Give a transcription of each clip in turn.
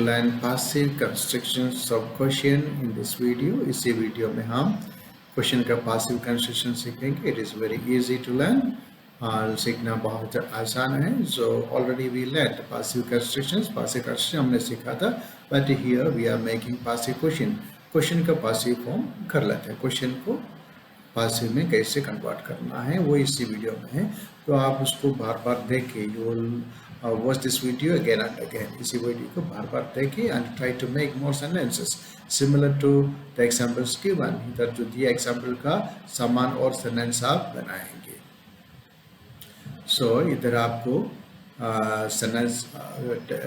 learn passive constructions of question in this video. इसी video में हम क्वेश्चन का passive construction सीखेंगे. It is very easy to learn. सीखना बहुत आसान है. So already we learned passive constructions. Passive construction हमने सीखा था. But here we are making passive question. Question का passive form कर लेते हैं. क्वेश्चन को पासिव में कैसे कन्वर्ट करना है वो इसी वीडियो में है. तो आप उसको बार बार देखिए. You will watch this video again and again. इसी वीडियो को बार बार देखिए and try to make more sentences similar to the examples given. इधर जो दिया एग्जांपल का समान और सेंटेंस आप बनाएंगे. सो इधर आपको सेंटेंस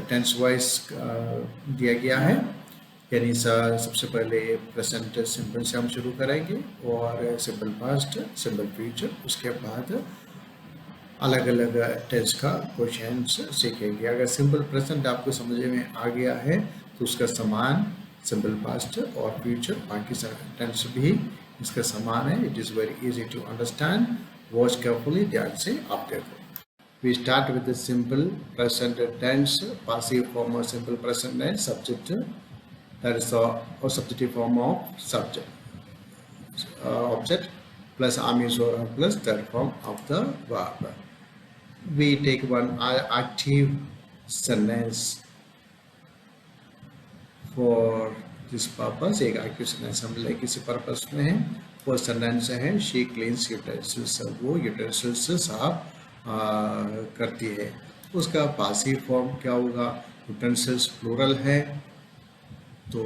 टेंस वाइज दिया गया है. यानी सबसे पहले प्रेजेंट सिंपल से हम शुरू करेंगे और सिंपल पास्ट, सिंपल फ्यूचर, उसके बाद अलग अलग टेंस का क्वेश्चन सीखेंगे. अगर सिंपल प्रेजेंट आपको समझ में आ गया है तो उसका समान सिंपल पास्ट और फ्यूचर, बाकी टेंस भी इसका समान है. It is very easy to understand. Watch carefully, ध्यान से आप देखो. We start with the simple present tense, passive form of simple present tense, subject. That is a subjective form of subject, object plus am is or plus third form of the verb. We take one active sentence for this purpose. एक active sentence हम ले किसी purpose में है. वो sentence है she cleans utensils. वो utensils साफ करती है. उसका passive form क्या होगा? utensils plural है तो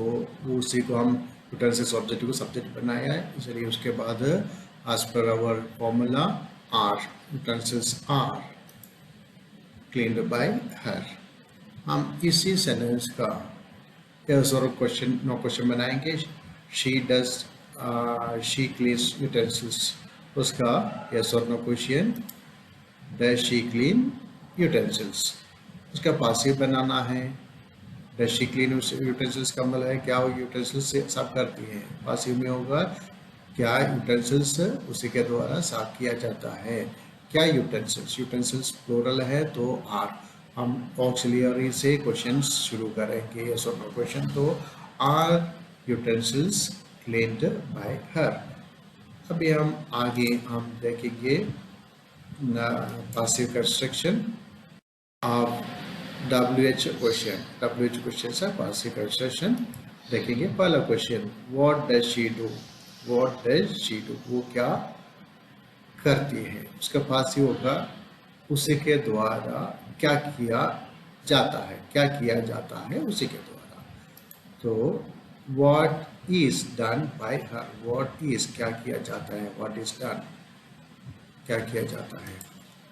उसी को हम यूटेंसिल्स ऑब्जेक्ट को सब्जेक्ट बनाया है. इसलिए उसके बाद एज पर our formula are, utensils are cleaned by her. हम इसी सेंटेंस का यस और क्वेश्चन नो क्वेश्चन बनाएंगे. She does she cleans utensils. उसका यस और no question does she clean utensils. उसका पासिव बनाना है. डज शी क्लीन यूटेंसिल्स का मतलब है क्या वो यूटेंसिल्स से साफ करती है. पासिव में होगा क्या यूटेंसिल्स उसी के द्वारा साफ किया जाता है. क्या यूटेंसिल्स, यूटेंसिल्स प्लूरल है तो आर. हम ऑक्सिलियरी से क्वेश्चन शुरू करेंगे. यस और नो क्वेश्चन. तो are utensils cleaned by her. अभी हम आगे हम देखेंगे passive construction of WH question. WH question से पासिव कंस्ट्रक्शन देखेंगे. पहला question what does she do. What does she do, वो क्या करती है. उसका पासिव होगा उसी के द्वारा क्या किया जाता है. क्या किया जाता है उसी के द्वारा. तो what is done by her. What is क्या किया जाता है. व्हाट इज डन क्या किया जाता है.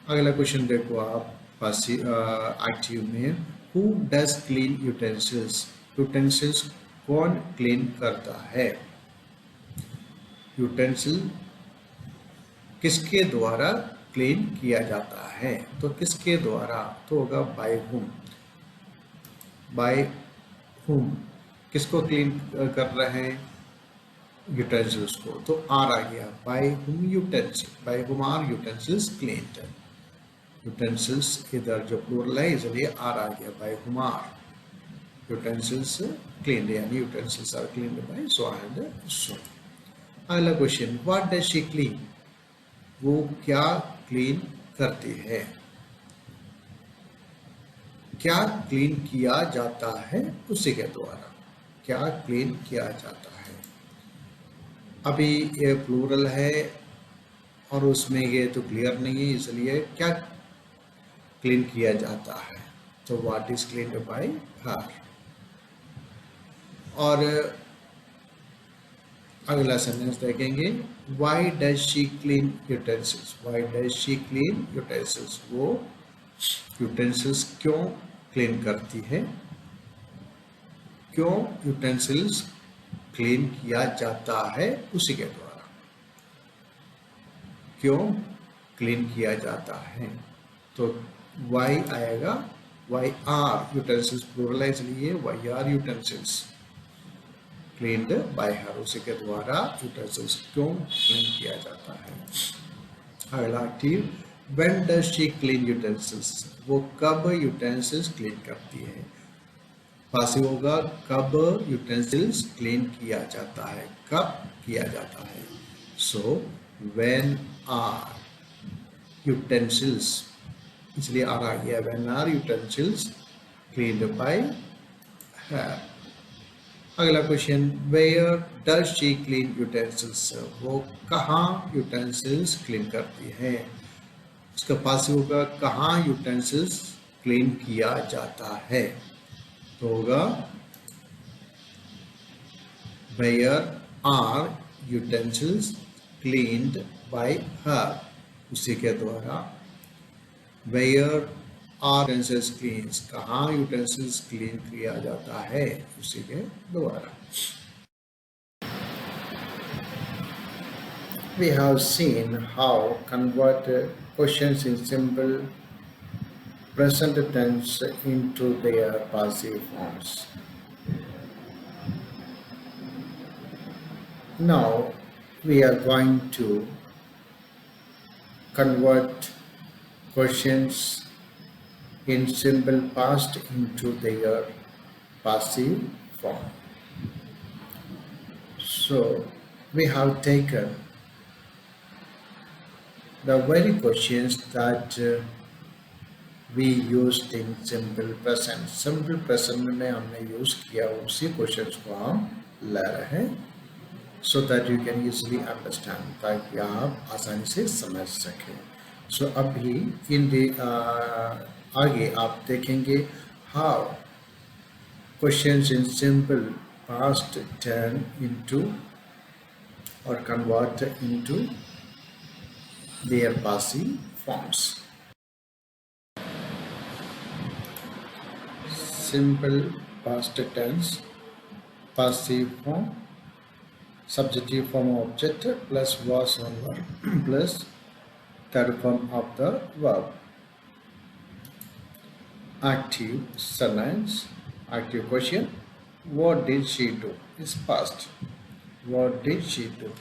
अगला क्वेश्चन देखो आप एक्टिव में. Who does clean utensils. Utensils कौन क्लीन करता है. यूटेंसिल किसके द्वारा क्लीन किया जाता है. तो किसके द्वारा तो होगा बाय हुम. बाय हुम किसको क्लीन कर रहे हैं यूटेंसिल्स को. तो आर आ गया. By whom utensil. By whom are utensils cleaned. Utensils इधर जो प्लूरल है इसलिए आर आ गया. By whom are utensils cleaned, यानी utensils are cleaned by so and so. अगला question what does she clean. वो क्या क्लीन करती है. क्या क्लीन किया जाता है उसी के द्वारा. क्या क्लीन किया जाता है. अभी ये प्लूरल है और उसमें ये तो क्लियर नहीं है इसलिए क्या क्लीन किया जाता है. तो व्हाट इज क्लीन्ड बाय हर. और अगला सेंटेंस देखेंगे why does she clean utensils. Why does she clean utensils. वो यूटेंसिल्स क्यों क्लीन करती है. क्यों यूटेंसिल्स क्लीन किया जाता है उसी के द्वारा. क्यों क्लीन किया जाता है. तो वाई आएगा. वाई आर यूटेंसिल्स प्लूरल है इसलिए why are utensils cleaned by her. उसी के द्वारा यूटेंसिल्स क्यों क्लीन किया जाता है. अगला active when does she clean utensils. वो कब यूटेंसिल्स क्लीन करती है. पासिव होगा कब यूटेंसिल्स क्लीन किया जाता है, कब किया जाता है। सो व्हेन आर यूटेंसिल्स, इसलिए आर आ गया, when are utensils cleaned by her. अगला question, where does she clean utensils, वो कहाँ यूटेंसिल्स क्लीन करती है। उसका पासिव होगा कहाँ यूटेंसिल्स क्लीन किया जाता है, तो होगा where are utensils cleaned by her, उसी के द्वारा। वेयर आर यूटेंसिल्स क्लीन्स, कहाँ यूटेंसिल्स क्लीन किया जाता है, उसी के द्वारा। We have seen how convert questions in simple present tense into their passive forms. Now we are going to convert questions in simple past into their passive form. So we have taken the very questions that we used in simple present. Simple present में हमने use किया उसी questions को हम ले रहे हैं, so that you can easily understand, ताकि आप आसानी से समझ सकें। So अभी इन आगे आप देखेंगे how questions in simple past turn into or convert into their passive forms. Simple past tense, passive form, subjunctive form of object plus was or were plus third form of the verb. Active sentence, active question, what did she do is past. What did she do?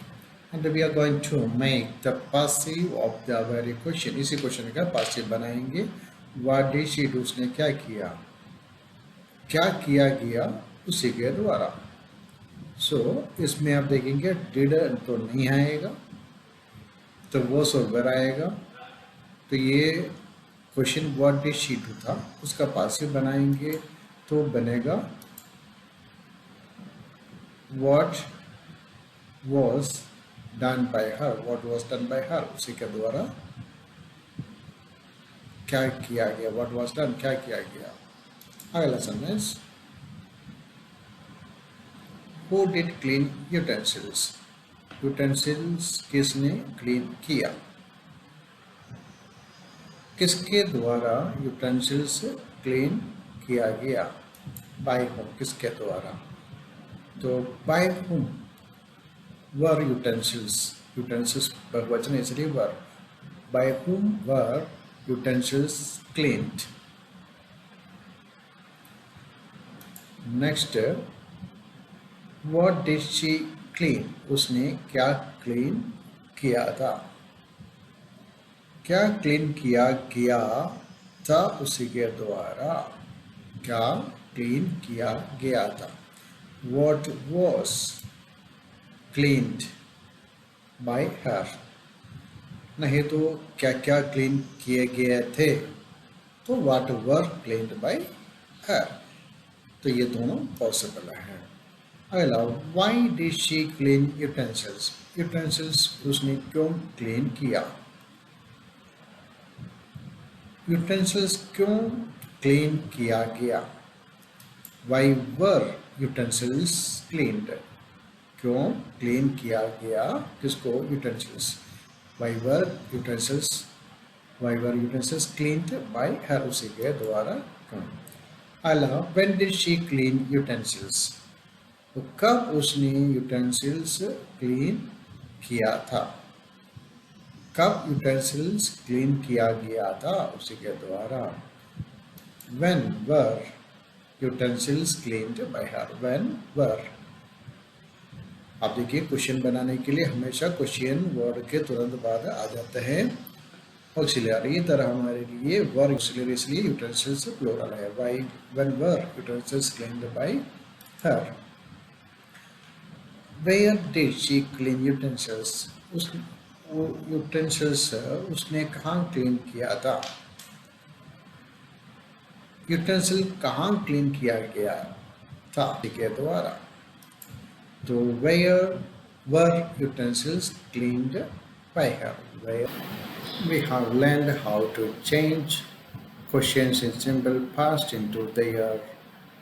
And we are going to make the passive of the very question. इसी question का passive बनाएंगे। What did she do? उसने क्या किया, क्या किया गया उसी के द्वारा। सो इसमें आप देखेंगे डिड तो नहीं आएगा, तो was और were आएगा। तो ये question what did she do था, उसका पासिव बनाएंगे तो बनेगा what was done by her, what was done by her, उसी के द्वारा क्या किया गया, what was done, क्या किया गया। अगला sentence, who did clean utensils, utensils किसने क्लीन किया, किसके द्वारा utensils क्लीन किया गया, by whom, किसके द्वारा। तो by whom were utensils, utensils बहुवचन इसलिए were, by whom were utensils cleaned। Next, what did she clean, उसने क्या क्लीन किया था, क्या क्लीन किया गया था उसी के द्वारा, क्या क्लीन किया गया था। what was cleaned by her, नहीं तो क्या क्या क्लीन किए गए थे, तो what were cleaned by her। तो ये दोनों पॉसिबल है। अगला, why did she clean utensils, utensils उसने क्यों क्लीन किया, utensils क्यों क्लीन किया गया। why were utensils cleaned, क्यों क्लीन किया गया किसको, utensils। why were utensils cleaned by her, उसी के द्वारा क्यों। अगला, when did she clean utensils, तो कब उसने utensils क्लीन किया था, कब utensils क्लीन किया गया था उसी के द्वारा। when were utensils cleaned by her, when were। आप देखिए क्वेश्चन बनाने के लिए हमेशा क्वेश्चन वर्ड के तुरंत बाद आ जाते हैं ऑक्सिलरी तरह हमारे लिए वर ऑक्सिलरी इसलिए यूटेंसिल्स प्लूरल है. Why when were utensils cleaned by her. Where did she clean utensils. उस यूटेंसिल्स उसने कहाँ क्लीन किया था. यूटेंसिल कहाँ क्लीन किया गया था के द्वारा. तो where were utensils cleaned by her. We have learned how to change questions in simple past into their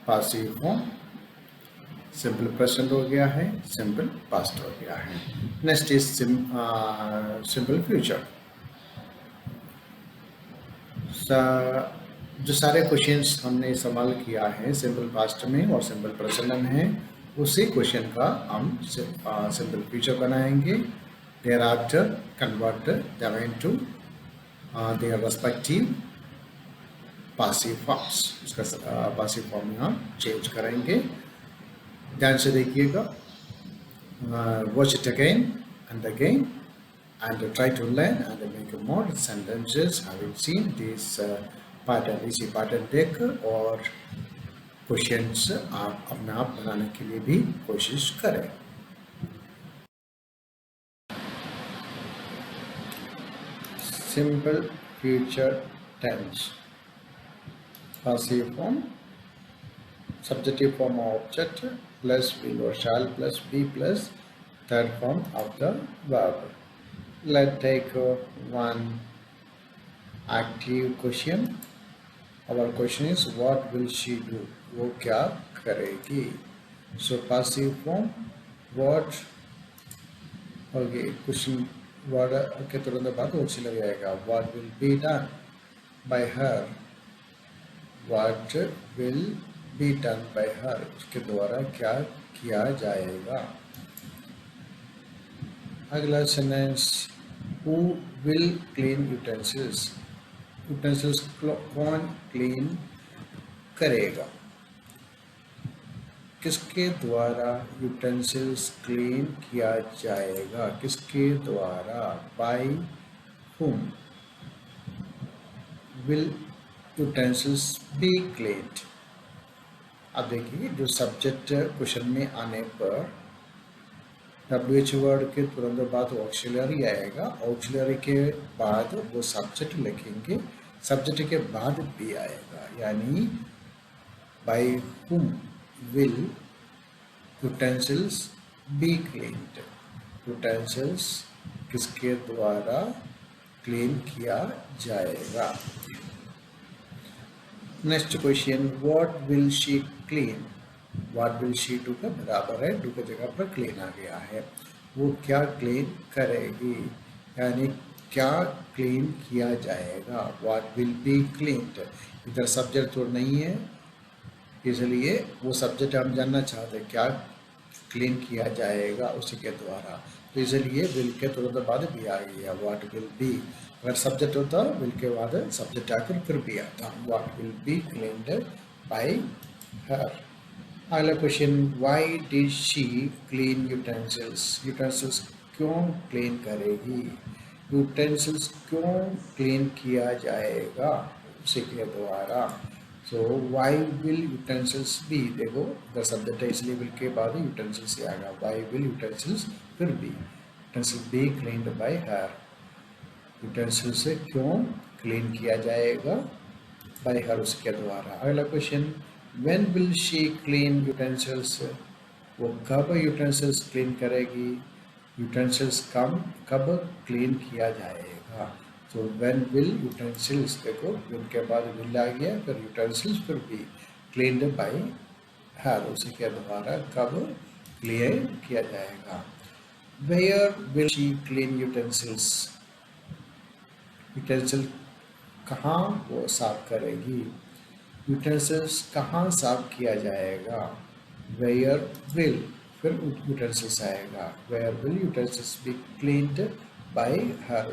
passive form. Simple present हो गया है, सिंपल पास्ट हो गया है. Next is simple future. जो सारे क्वेश्चंस हमने इस्तेमाल किया है सिंपल पास्ट में और सिंपल प्रेजेंट में है, उसी क्वेश्चन का हम सिंपल फ्यूचर बनाएंगे. Thereafter convert them into their respective passive forms. इसका पासिव फॉर्म में हम चेंज करेंगे. ध्यान से देखिएगा. Watch it again and again and try to learn and make more sentences having seen this pattern. इसी pattern देखकर और क्वेश्चंस आप अपने आप बनाने के लिए भी कोशिश करें. Simple future tense. Passive form, subjective form of object plus will or shall plus be plus third form of the verb. Let's take one active question. Our question is what will she do. वो क्या करेगी. So passive form what. Okay, question what के तुरंत बाद auxiliary आएगा. What will be done by her. What will be done by her. उसके द्वारा क्या किया जाएगा. अगला sentence who will clean utensils. utensils कौन क्लीन करेगा. किसके द्वारा utensils क्लीन किया जाएगा. किसके द्वारा. by whom will utensils be cleaned. अब देखिए जो सब्जेक्ट क्वेश्चन में आने पर WH वर्ड के तुरंत बाद ऑक्सिलरी आएगा. ऑक्सिलरी के बाद वो सब्जेक्ट लिखेंगे. सब्जेक्ट के बाद भी आएगा. यानी by whom will utensils be cleaned. Utensils किसके द्वारा क्लीन किया जाएगा. Next question what will she clean. What will she do का बराबर है डू की जगह पर क्लीन आ गया है. वो क्या क्लीन करेगी. यानी क्या क्लीन किया जाएगा. What will be cleaned. इधर सब्जेक्ट तो नहीं है इसलिए वो सब्जेक्ट हम जानना चाहते हैं क्या क्लीन किया जाएगा उसी के द्वारा. तो इसलिए विल के तुरंत बाद भी आ गया. What will be. अगर सब्जेक्ट होता विल के बाद सब्जेक्ट आकर फिर भी आता. What will be cleaned by her. अगला question why did she clean utensils. Utensils क्यों क्लीन करेगी. यूटेंसिल्स क्यों क्लीन किया जाएगा उसी के द्वारा. सो वाई विल यूटेंसिल्स बी. देखो अगर सब्जेक्ट है इसलिए विल के बाद यूटेंसिल्स से आएगा. वाई विल यूटेंसिल्स फिर be. Utensils be cleaned by her. Utensils से क्यों क्लीन किया जाएगा बाय हर उसके द्वारा. अगला question When will she clean utensils. वो कब utensils क्लीन करेगी. utensils कब क्लीन किया जाएगा. तो when will utensils. देखो will के बाद will आ गया फिर utensils फिर भी cleaned by her उसी के द्वारा कब क्लीन किया जाएगा. Where will she clean utensils. utensils कहाँ वो साफ करेगी. यूटेंसिल्स कहाँ साफ किया जाएगा. वेयर विल फिर यूटेंसिल्स आएगा. Where will utensils be cleaned by her.